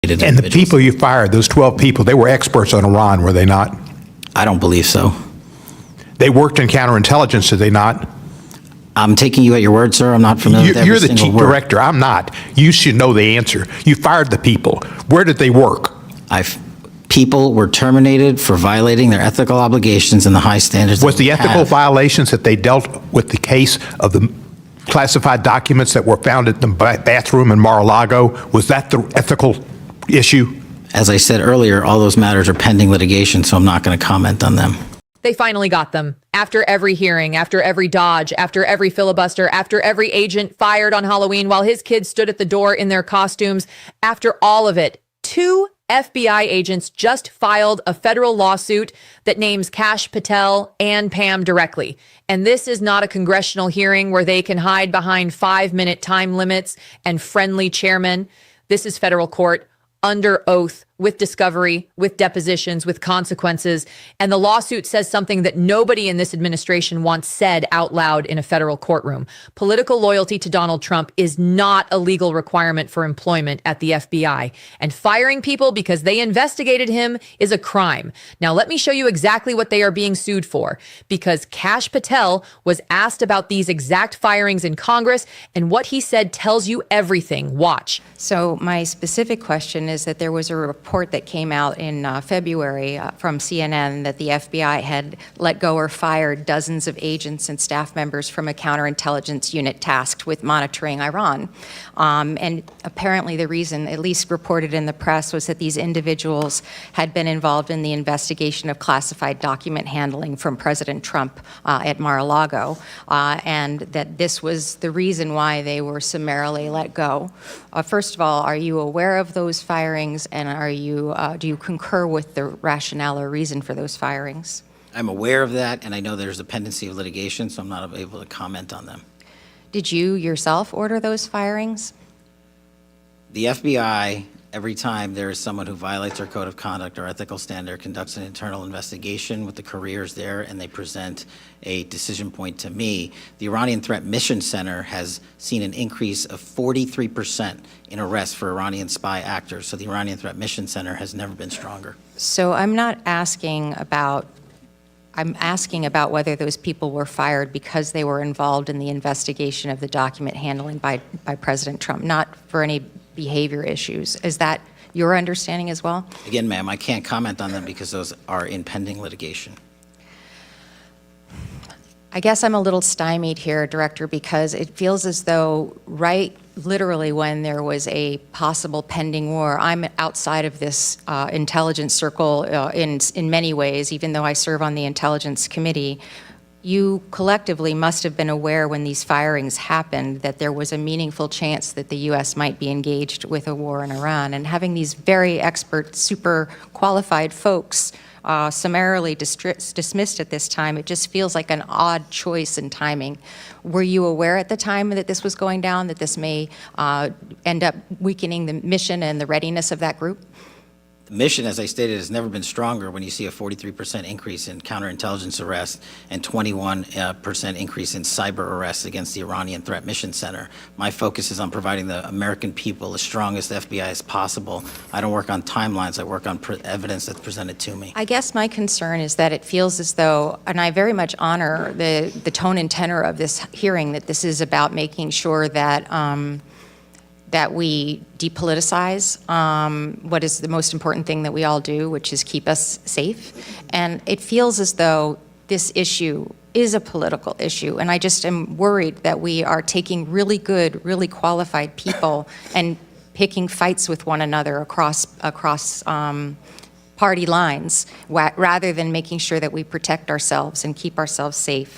And the people you fired, those 12 people, they were experts on Iran, were they not? I don't believe so. They worked in counterintelligence, did they not? I'm taking you at your word, sir. I'm not familiar with every You're the single chief word. director. I'm not. You should know the answer. You fired the people. Where did they work? People were terminated for violating their ethical obligations and the high standards. Was that we the ethical have. violations that they dealt with the case of the classified documents that were found at the bathroom in Mar-a-Lago, was that the ethical issue? As I said earlier, all those matters are pending litigation, so I'm not going to comment on them. They finally got them. After every hearing, after every dodge, after every filibuster, after every agent fired on Halloween while his kids stood at the door in their costumes, after all of it, 2 FBI agents just filed a federal lawsuit that names Kash Patel and Pam directly. And this is not a congressional hearing where they can hide behind 5-minute time limits and friendly chairmen. This is federal court under oath, with discovery, with depositions, with consequences. And the lawsuit says something that nobody in this administration wants said out loud in a federal courtroom. Political loyalty to Donald Trump is not a legal requirement for employment at the FBI. And firing people because they investigated him is a crime. Now, let me show you exactly what they are being sued for. Because Kash Patel was asked about these exact firings in Congress, and what he said tells you everything. Watch. So my specific question is that there was a report that came out in February from CNN that the FBI had let go or fired dozens of agents and staff members from a counterintelligence unit tasked with monitoring Iran. And apparently the reason, at least reported in the press, was that these individuals had been involved in the investigation of classified document handling from President Trump at Mar-a-Lago, and that this was the reason why they were summarily let go. First of all, are you aware of those firings, and do you concur with the rationale or reason for those firings? I'm aware of that, and I know there's a pendency of litigation, so I'm not able to comment on them. Did you yourself order those firings? The FBI, every time there is someone who violates our code of conduct or ethical standard, conducts an internal investigation with the careers there, and they present a decision point to me. The Iranian Threat Mission Center has seen an increase of 43% in arrests for Iranian spy actors. So the Iranian Threat Mission Center has never been stronger. So I'm asking about whether those people were fired because they were involved in the investigation of the document handling by President Trump, not for any behavior issues. Is that your understanding as well? Again, ma'am, I can't comment on them because those are in pending litigation. I guess I'm a little stymied here, Director, because it feels as though literally when there was a possible pending war, I'm outside of this intelligence circle in many ways, even though I serve on the Intelligence Committee. You collectively must have been aware when these firings happened that there was a meaningful chance that the U.S. might be engaged with a war in Iran. And having these very expert, super qualified folks summarily dismissed at this time, it just feels like an odd choice in timing. Were you aware at the time that this was going down, that this may end up weakening the mission and the readiness of that group? The mission, as I stated, has never been stronger when you see a 43% increase in counterintelligence arrests and 21% increase in cyber arrests against the Iranian Threat Mission Center. My focus is on providing the American people the strongest FBI as possible. I don't work on timelines. I work on evidence that's presented to me. I guess my concern is that it feels as though, and I very much honor the tone and tenor of this hearing, that this is about making sure that that we depoliticize what is the most important thing that we all do, which is keep us safe. And it feels as though this issue is a political issue. And I just am worried that we are taking really good, really qualified people and picking fights with one another across party lines, rather than making sure that we protect ourselves and keep ourselves safe.